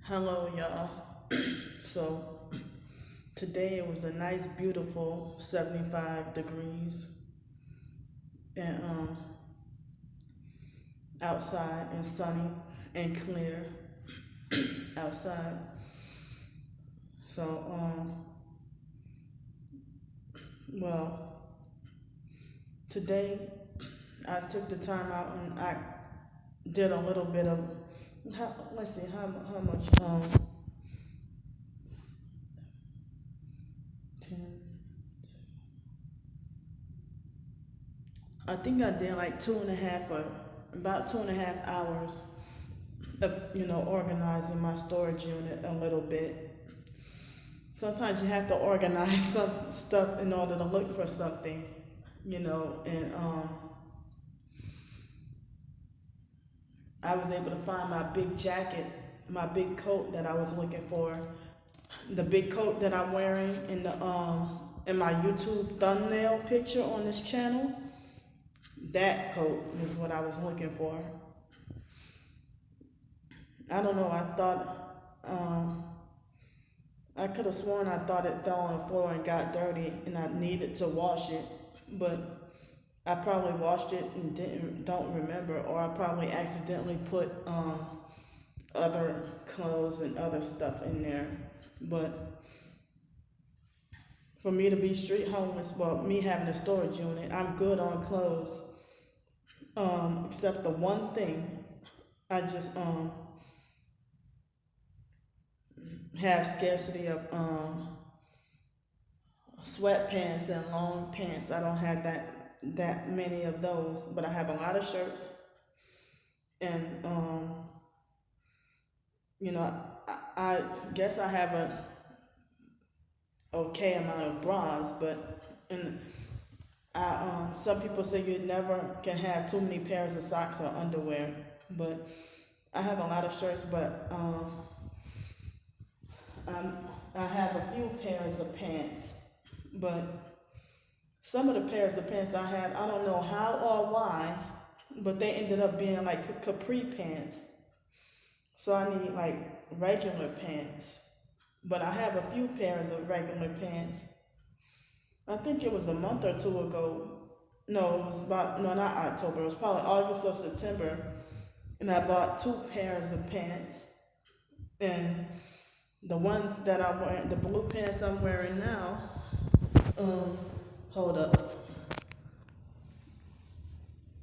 Hello, y'all. So, today it was a nice, beautiful 75 degrees and outside and sunny and clear outside. So, well, today I took the time out and I did a little bit of let's see how much 10 I think I did like 2.5 or about 2.5 hours of organizing my storage unit a little bit. Sometimes you have to organize some stuff in order to look for something, and I was able to find my big jacket, my big coat that I was looking for, the big coat that I'm wearing in my YouTube thumbnail picture on this channel. That coat is what I was looking for. I don't know. I could have sworn I thought it fell on the floor and got dirty, and I needed to wash it, but I probably washed it and don't remember, or I probably accidentally put other clothes and other stuff in there. But for me to be street homeless, well, me having a storage unit, I'm good on clothes. Except the one thing, I just have scarcity of sweatpants and long pants. I don't have that many of those, but I have a lot of shirts, and I guess I have a okay amount of bras, but and some people say you never can have too many pairs of socks or underwear, but I have a lot of shirts, but I have a few pairs of pants, but some of the pairs of pants I have, I don't know how or why, but they ended up being like capri pants. So I need like regular pants. But I have a few pairs of regular pants. I think it was a month or two ago. No, it was no, not October. It was probably August or September. And I bought 2 pairs of pants. And the ones that I'm wearing, the blue pants I'm wearing now, hold up.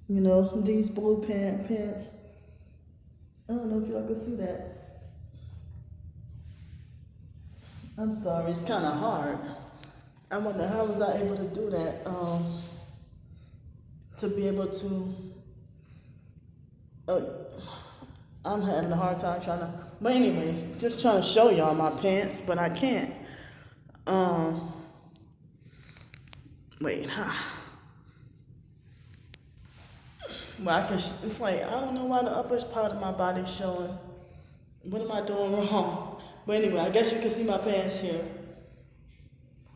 These blue pants. I don't know if y'all can see that. I'm sorry, it's kind of hard. I wonder how was I able to do that? To be able to, I'm having a hard time trying to. But anyway, just trying to show y'all my pants, but I can't. Wait, well, I can. It's like I don't know why the upper part of my body's showing. What am I doing wrong? But anyway, I guess you can see my pants here.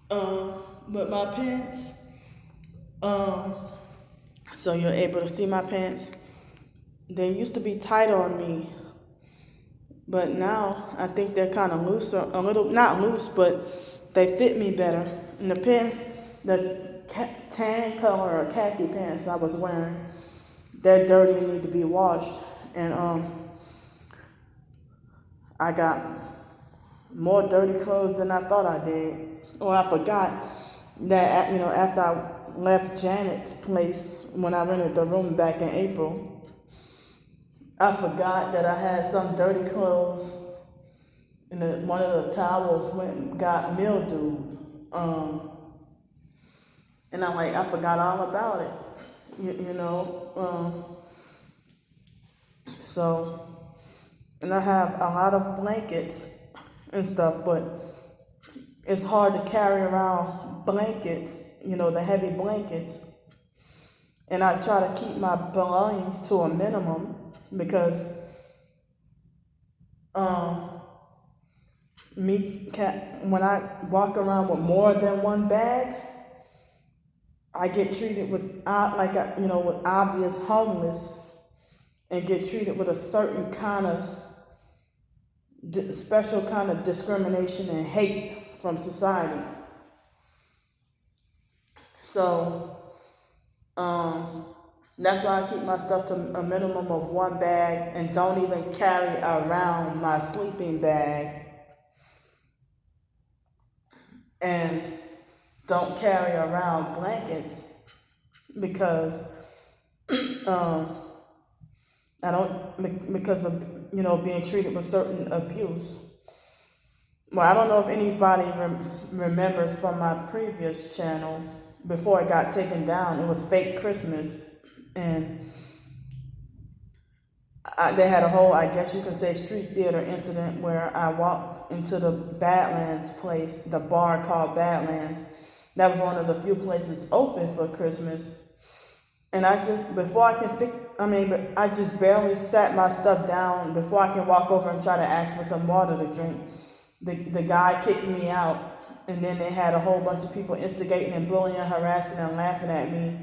But my pants, so you're able to see my pants. They used to be tighter on me, but now I think they're kind of looser, a little, not loose, but they fit me better. And the pants, the tan color or khaki pants I was wearing, they're dirty and need to be washed. And I got more dirty clothes than I thought I did. Or I forgot that, after I left Janet's place when I rented the room back in April, I forgot that I had some dirty clothes and one of the towels got mildewed. And I forgot all about it, So, and I have a lot of blankets and stuff, but it's hard to carry around blankets, the heavy blankets. And I try to keep my belongings to a minimum because when I walk around with more than one bag, I get treated with obvious homeless, and get treated with a certain kind of special kind of discrimination and hate from society. So that's why I keep my stuff to a minimum of one bag and don't even carry around my sleeping bag, and don't carry around blankets because I don't, because of being treated with certain abuse. Well, I don't know if anybody remembers from my previous channel, before it got taken down, it was Fake Christmas, and they had a whole, I guess you could say, street theater incident where I walked into the Badlands place, the bar called Badlands. That was one of the few places open for Christmas. And I just, before I can I just barely sat my stuff down before I can walk over and try to ask for some water to drink. The guy kicked me out, and then they had a whole bunch of people instigating and bullying, harassing, and laughing at me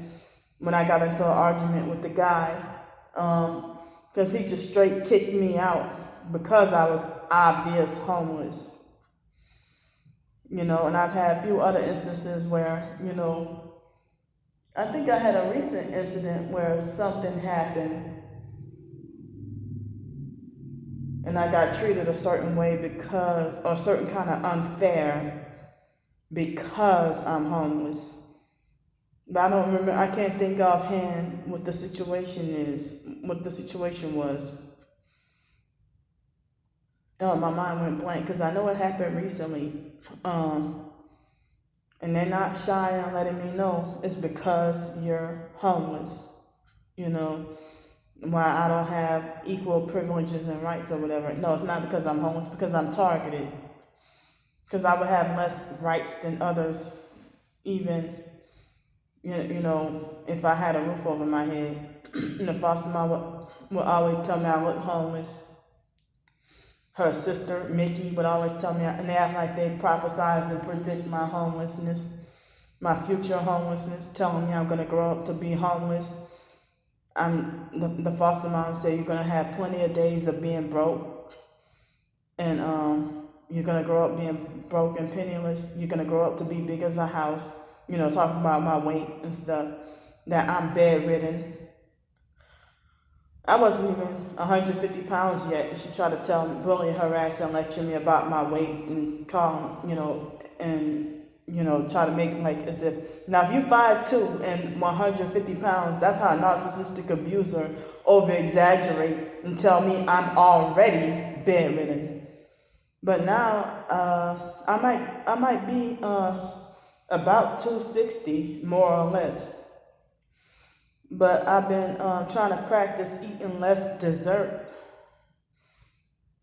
when I got into an argument with the guy. Because he just straight kicked me out because I was obvious homeless. And I've had a few other instances where, I think I had a recent incident where something happened and I got treated a certain way or certain kind of unfair because I'm homeless. But I don't remember, I can't think offhand what the situation was. Oh, my mind went blank because I know it happened recently. And they're not shy on letting me know it's because you're homeless. Why I don't have equal privileges and rights or whatever. No, it's not because I'm homeless, because I'm targeted. Because I would have less rights than others, even, if I had a roof over my head. And the foster mom would always tell me I look homeless. Her sister, Mickey, would always tell me, and they act like they prophesize and predict my homelessness, my future homelessness, telling me I'm going to grow up to be homeless. The foster mom said you're going to have plenty of days of being broke, and you're going to grow up being broke and penniless. You're going to grow up to be big as a house, talking about my weight and stuff, that I'm bedridden. I wasn't even 150 pounds yet, and she tried to tell me, bully, harass, and lecture me about my weight and call, try to make it like as if, now if you're 5'2" and 150 pounds, that's how a narcissistic abuser over-exaggerate and tell me I'm already bedridden. But now, I might be about 260, more or less. But I've been trying to practice eating less dessert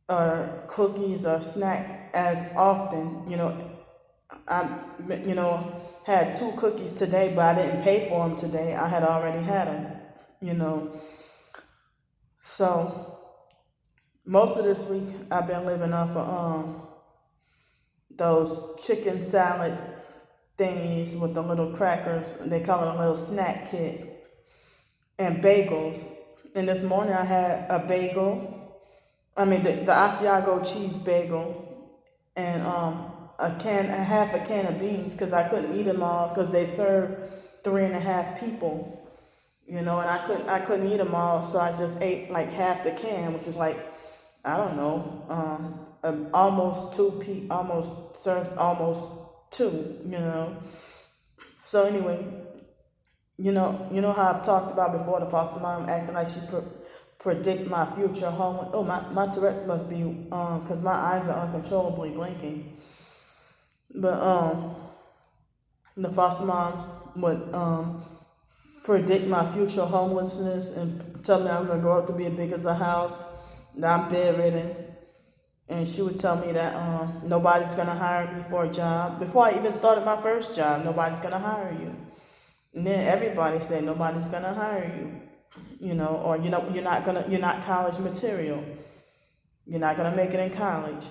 or cookies or snack as often. I had 2 cookies today, but I didn't pay for them today. I had already had them, So most of this week I've been living off of those chicken salad thingies with the little crackers. They call it a little snack kit. And bagels. And this morning I had a bagel. The Asiago cheese bagel. And half a can of beans, because I couldn't eat them all because they serve 3.5 people. And I couldn't eat them all, so I just ate like half the can, which is like, I don't know, almost serves almost 2, So anyway, you know how I've talked about before, the foster mom acting like she predict my future home. Oh, my Tourette's must be, because my eyes are uncontrollably blinking. But the foster mom would predict my future homelessness and tell me I'm going to grow up to be as big as a house, that I'm bedridden. And she would tell me that nobody's going to hire me for a job. Before I even started my first job, nobody's going to hire you. And then everybody said nobody's gonna hire you, or you're not college material. You're not gonna make it in college.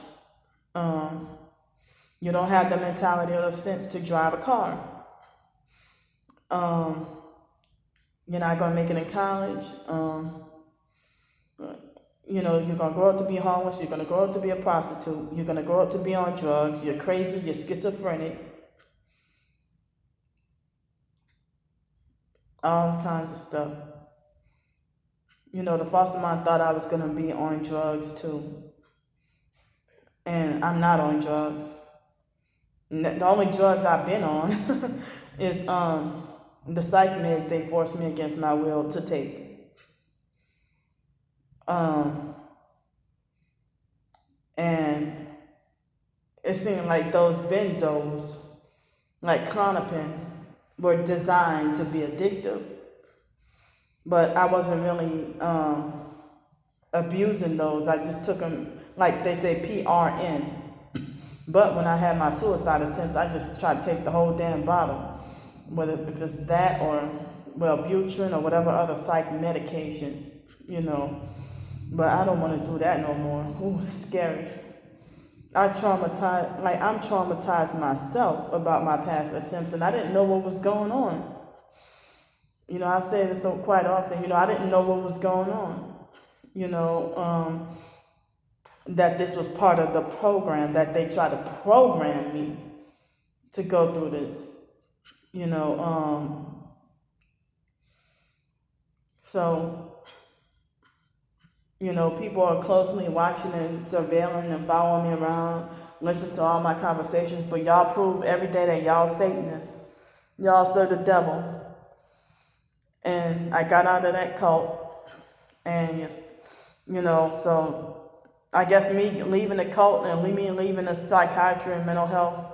You don't have the mentality or the sense to drive a car. You're not gonna make it in college. You know, you're going to grow up to be homeless. You're going to grow up to be a prostitute. You're going to grow up to be on drugs. You're crazy. You're schizophrenic. All kinds of stuff. You know, the foster mom thought I was going to be on drugs too. And I'm not on drugs. The only drugs I've been on is the psych meds they forced me against my will to take. And it seemed like those benzos, like Clonopin, were designed to be addictive. But I wasn't really abusing those. I just took them, like they say, PRN. But when I had my suicide attempts, I just tried to take the whole damn bottle. Whether if it's that or, Wellbutrin or whatever other psych medication, you know. But I don't want to do that no more. Ooh, it's scary. I'm traumatized myself about my past attempts, and I didn't know what was going on. You know, I say this so quite often, I didn't know what was going on. That this was part of the program, that they tried to program me to go through this. People are closely watching and surveilling and following me around, listen to all my conversations, but y'all prove every day that y'all Satanists. Y'all serve the devil. And I got out of that cult, and, so I guess me leaving the cult and me leaving the psychiatry and mental health,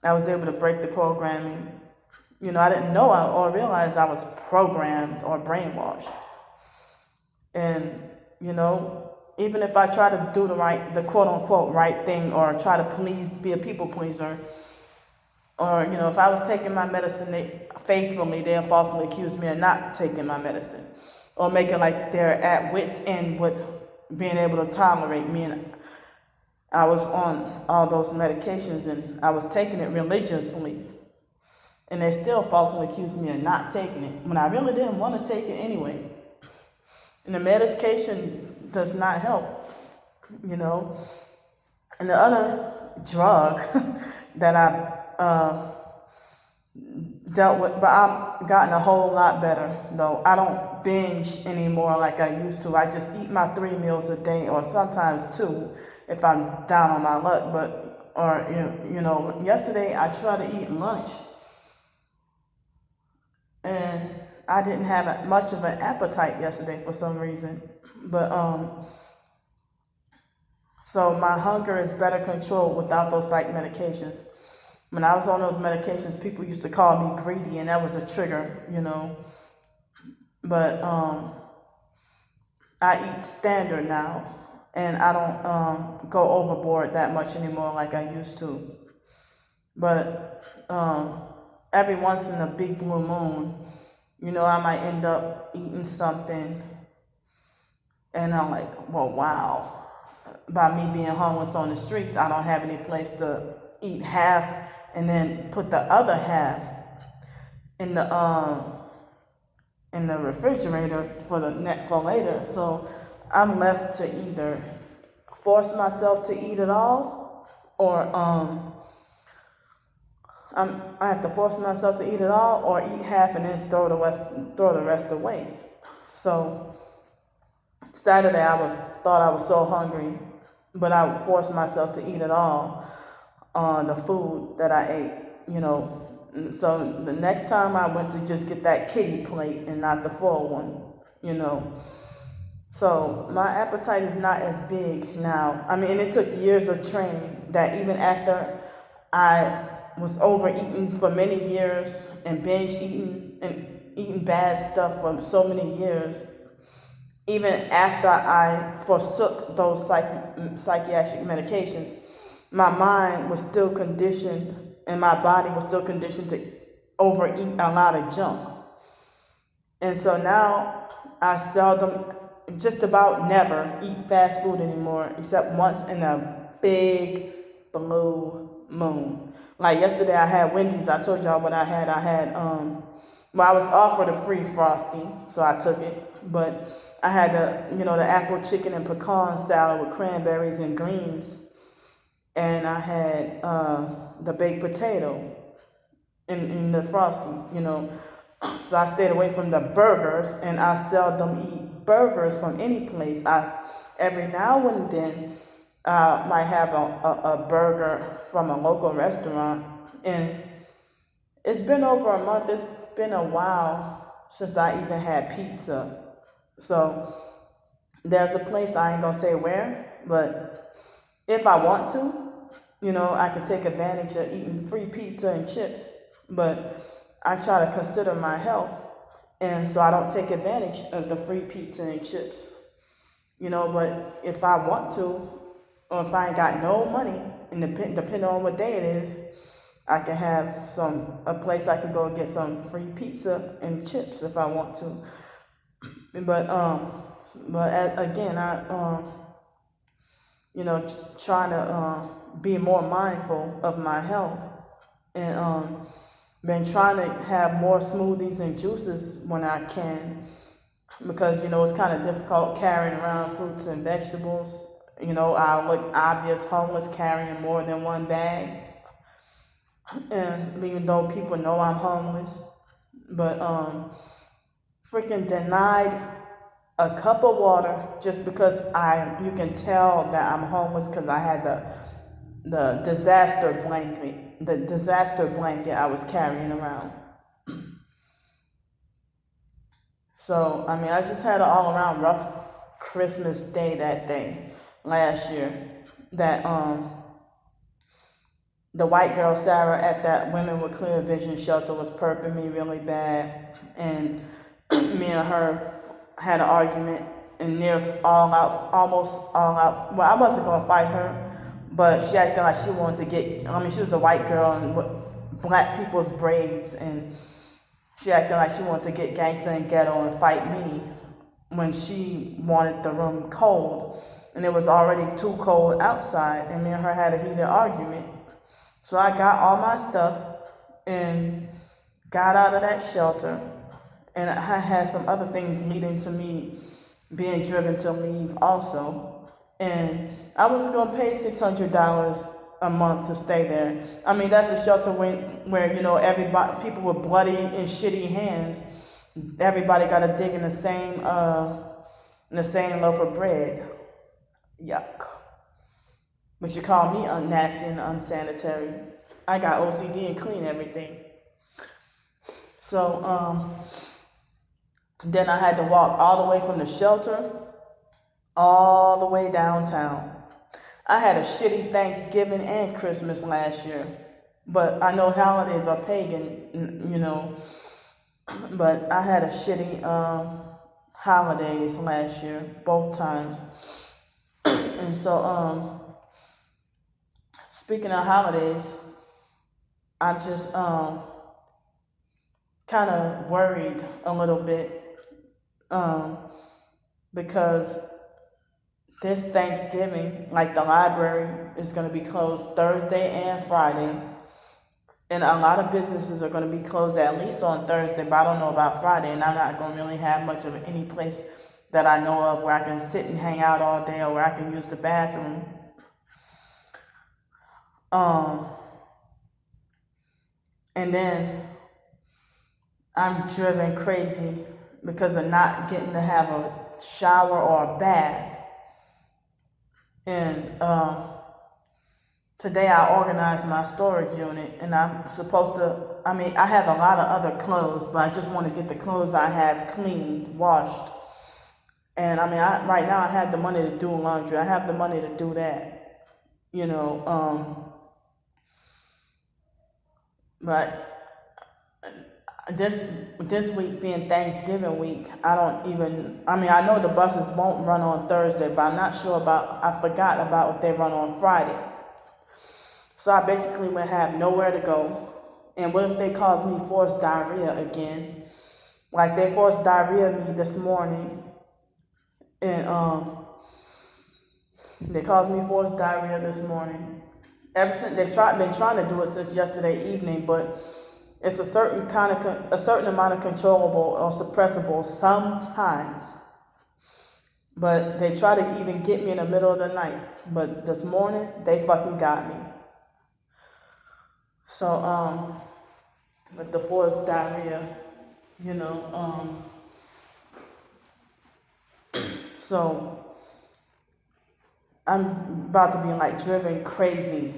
I was able to break the programming. I didn't know or realize I was programmed or brainwashed. And, even if I try to do the quote unquote right thing, or try to be a people pleaser, or, if I was taking my medicine faithfully, they'll falsely accuse me of not taking my medicine, or making like they're at wit's end with being able to tolerate me. And I was on all those medications, and I was taking it religiously, and they still falsely accused me of not taking it when I really didn't want to take it anyway. And the medication does not help, And the other drug that I dealt with, but I've gotten a whole lot better, though. I don't binge anymore like I used to. I just eat my 3 meals a day, or sometimes 2 if I'm down on my luck. Yesterday I tried to eat lunch, and I didn't have much of an appetite yesterday for some reason. But so my hunger is better controlled without those psych medications. When I was on those medications, people used to call me greedy, and that was a trigger, But I eat standard now, and I don't go overboard that much anymore like I used to. But every once in a big blue moon, I might end up eating something, and I'm like, well, wow. By me being homeless on the streets, I don't have any place to eat half and then put the other half in the refrigerator for later. So I'm left to either force myself to eat it all, or I have to force myself to eat it all, or eat half and then throw the rest away. So Saturday thought I was so hungry, but I forced myself to eat it all on the food that I ate, So the next time I went to just get that kiddie plate and not the full one, So my appetite is not as big now. I mean, it took years of training, that even after I was overeating for many years and binge eating and eating bad stuff for so many years, even after I forsook those psychiatric medications, my mind was still conditioned, and my body was still conditioned to overeat a lot of junk. And so now I seldom, just about never, eat fast food anymore, except once in a big blue moon. Like yesterday I had Wendy's. I told y'all what I had. I had Well, I was offered a free Frosty, so I took it. But I had the apple chicken and pecan salad with cranberries and greens. And I had the baked potato in the Frosty. So I stayed away from the burgers, and I seldom eat burgers from any place. Every now and then might have a burger from a local restaurant, and it's been over a month. It's been a while since I even had pizza. So there's a place, I ain't gonna say where, but if I want to, I can take advantage of eating free pizza and chips. But I try to consider my health, and so I don't take advantage of the free pizza and chips. But if I want to, or if I ain't got no money, and depending on what day it is, I can have a place I can go get some free pizza and chips if I want to. But again, I trying to be more mindful of my health, and been trying to have more smoothies and juices when I can, because it's kind of difficult carrying around fruits and vegetables. I look obvious homeless carrying more than one bag, and even though people know I'm homeless, but freaking denied a cup of water just because you can tell that I'm homeless, because I had the disaster blanket I was carrying around. So I just had an all around rough Christmas day that day last year. That the white girl Sarah at that Women with Clear Vision shelter was perping me really bad, and me and her had an argument, and almost all out. Well, I wasn't gonna fight her, but she acted like she wanted to get. She was a white girl and black people's braids, and she acted like she wanted to get gangster and ghetto and fight me when she wanted the room cold, and it was already too cold outside, and me and her had a heated argument. So I got all my stuff and got out of that shelter, and I had some other things leading to me being driven to leave also. And I was going to pay $600 a month to stay there. That's a shelter where everybody, people with bloody and shitty hands, everybody got to dig in the same loaf of bread. Yuck. But you call me nasty and unsanitary. I got OCD and clean everything. So then I had to walk all the way from the shelter all the way downtown. I had a shitty Thanksgiving and Christmas last year, but I know holidays are pagan, but I had a shitty holidays last year, both times. And so speaking of holidays, I'm just kind of worried a little bit, because this Thanksgiving, like the library is going to be closed Thursday and Friday, and a lot of businesses are going to be closed at least on Thursday, but I don't know about Friday, and I'm not going to really have much of any place that I know of where I can sit and hang out all day, or where I can use the bathroom. And then I'm driven crazy because of not getting to have a shower or a bath. And today I organized my storage unit, and I'm supposed to, I have a lot of other clothes, but I just want to get the clothes I have cleaned, washed. And right now I have the money to do laundry. I have the money to do that, but this week being Thanksgiving week, I know the buses won't run on Thursday, but I'm not sure I forgot about if they run on Friday. So I basically will have nowhere to go. And what if they cause me forced diarrhea again? Like they forced diarrhea me this morning. And they caused me forced diarrhea this morning. Ever since been trying to do it since yesterday evening, but It's a certain a certain amount of controllable or suppressible sometimes. But they try to even get me in the middle of the night. But this morning, they fucking got me. So, with the forced diarrhea, you know, so I'm about to be like driven crazy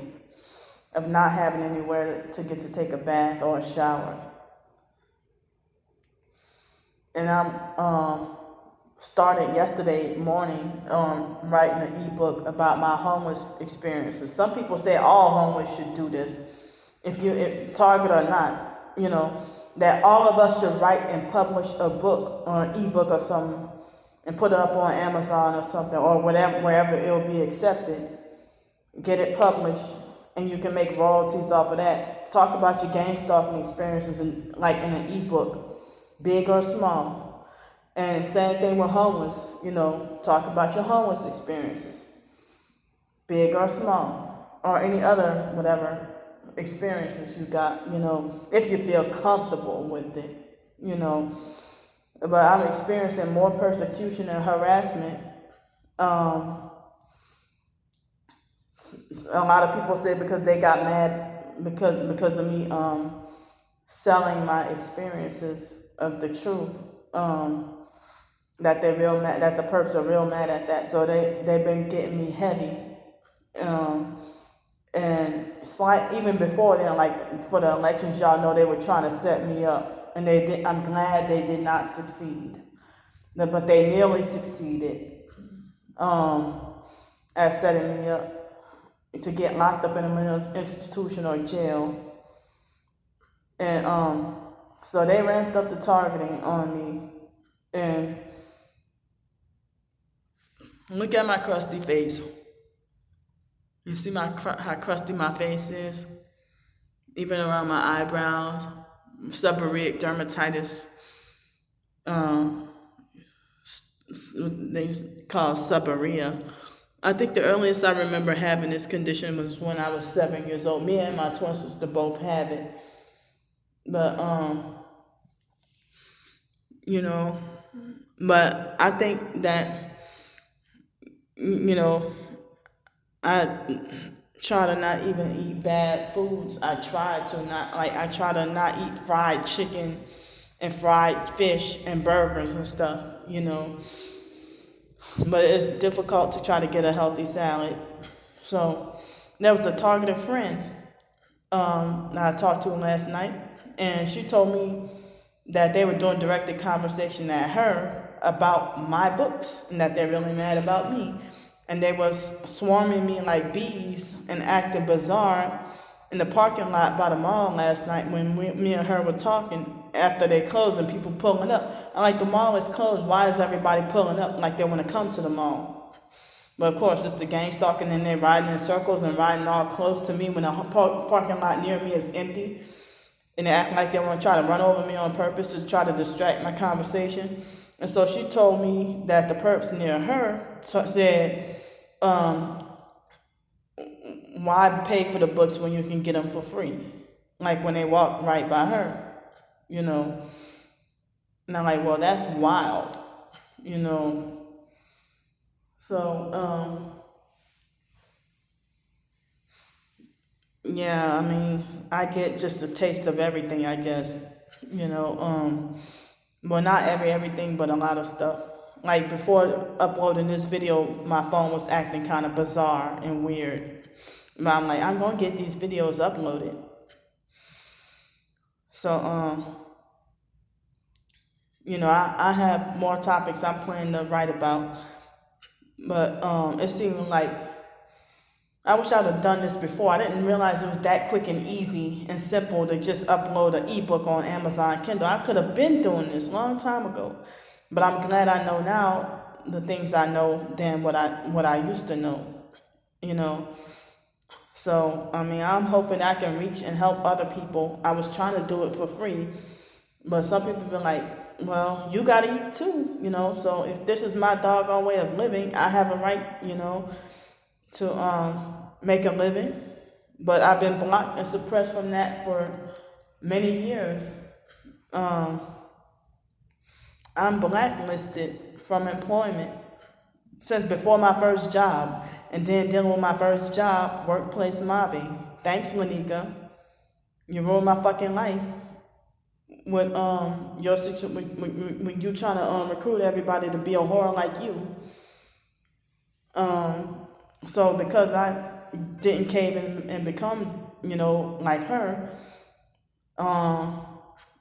of not having anywhere to get to take a bath or a shower. And I'm started yesterday morning writing an ebook about my homeless experiences. Some people say all homeless should do this, if Target or not, you know, that all of us should write and publish a book or an ebook or something and put it up on Amazon or something or whatever, wherever it'll be accepted. Get it published and you can make royalties off of that. Talk about your gang stalking experiences in an ebook, big or small. And same thing with homeless, you know, talk about your homeless experiences, big or small, or any other whatever experiences you got, you know, if you feel comfortable with it, you know. But I'm experiencing more persecution and harassment. A lot of people say because they got mad because of me selling my experiences of the truth. That they're real mad, that the perps are real mad at that. So they've been getting me heavy. And even before then, like for the elections, y'all know they were trying to set me up. And I'm glad they did not succeed. But they nearly succeeded at setting me up to get locked up in a mental institution or jail. And so they ramped up the targeting on me. And look at my crusty face. You see how crusty my face is? Even around my eyebrows. Seborrheic dermatitis. They call seborrhea. I think the earliest I remember having this condition was when I was 7 years old. Me and my twin sister both have it. But, you know, but I think that, you know, I try to not even eat bad foods. I try to not eat fried chicken and fried fish and burgers and stuff, you know. But it's difficult to try to get a healthy salad. So there was a targeted friend that I talked to last night, and she told me that they were doing directed conversation at her about my books and that they're really mad about me. And they was swarming me like bees and acting bizarre in the parking lot by the mall last night when me and her were talking after they closed and people pulling up. I'm like, the mall is closed. Why is everybody pulling up like they want to come to the mall? But of course, it's the gang stalking and they're riding in circles and riding all close to me when the parking lot near me is empty. And they act like they want to try to run over me on purpose to try to distract my conversation. And so she told me that the perps near her said, why pay for the books when you can get them for free? Like when they walk right by her, you know. And I'm like, well, that's wild, you know. So, yeah, I mean, I get just a taste of everything, I guess, you know. Well, not everything, but a lot of stuff. Like before uploading this video, my phone was acting kind of bizarre and weird. But I'm like, I'm going to get these videos uploaded. So, you know, I have more topics I'm planning to write about. But it seemed like I wish I would have done this before. I didn't realize it was that quick and easy and simple to just upload an ebook on Amazon Kindle. I could have been doing this a long time ago. But I'm glad I know now the things I know than what I used to know, you know. So, I mean, I'm hoping I can reach and help other people. I was trying to do it for free, but some people have been like, well, you got to eat too, you know. So if this is my doggone way of living, I have a right, you know, to make a living. But I've been blocked and suppressed from that for many years, I'm blacklisted from employment since before my first job, and then dealing with my first job, workplace mobbing. Thanks, Lanika. You ruined my fucking life with your situation when you trying to recruit everybody to be a whore like you. So because I didn't cave in and become, like her,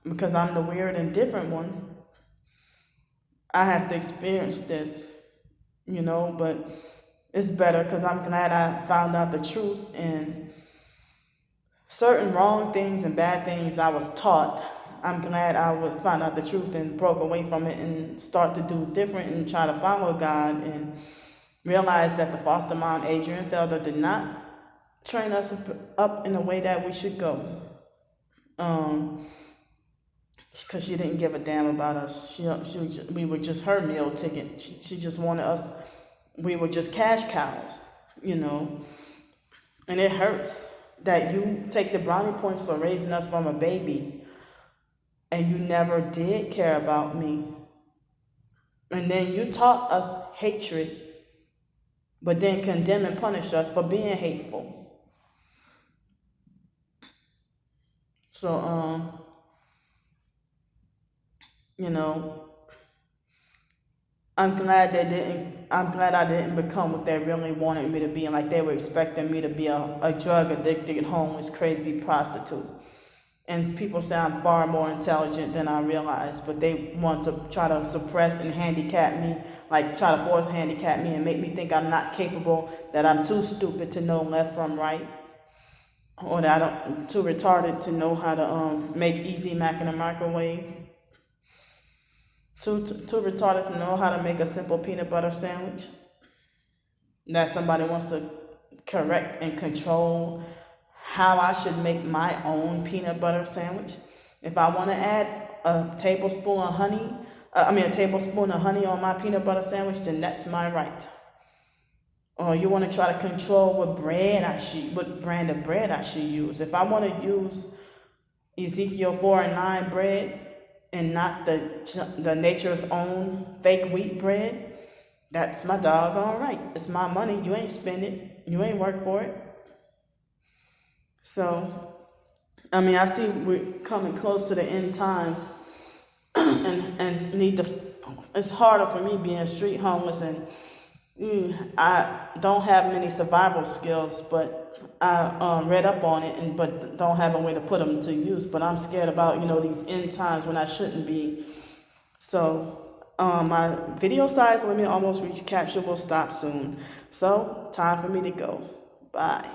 because I'm the weird and different one, I have to experience this, but it's better because I'm glad I found out the truth and certain wrong things and bad things I was taught. I'm glad I was found out the truth and broke away from it and start to do different and try to follow God and realize that the foster mom, Adrian Felder, did not train us up in the way that we should go. Because she didn't give a damn about us. We were just her meal ticket. She just wanted us. We were just cash cows, And it hurts that you take the brownie points for raising us from a baby, and you never did care about me. And then you taught us hatred, but then condemn and punish us for being hateful. So, I'm glad I didn't become what they really wanted me to be, and like they were expecting me to be a drug addicted, homeless, crazy prostitute. And people say I'm far more intelligent than I realize, but they want to try to suppress and handicap me, like try to force handicap me and make me think I'm not capable, that I'm too stupid to know left from right, or that I'm too retarded to know how to make Easy Mac in a microwave. Too retarded to know how to make a simple peanut butter sandwich. That somebody wants to correct and control how I should make my own peanut butter sandwich. If I want to add a tablespoon of honey on my peanut butter sandwich, then that's my right. Or you want to try to control what brand of bread I should use. If I want to use Ezekiel 4 and 9 bread, and not the nature's own fake wheat bread, that's my doggone right. It's my money. You ain't spend it. You ain't work for it. So, I see we're coming close to the end times, and it's harder for me being street homeless, and I don't have many survival skills, but I read up on it, but don't have a way to put them to use. But I'm scared about these end times when I shouldn't be. So my video size limit almost reached. Capture will stop soon. So time for me to go. Bye.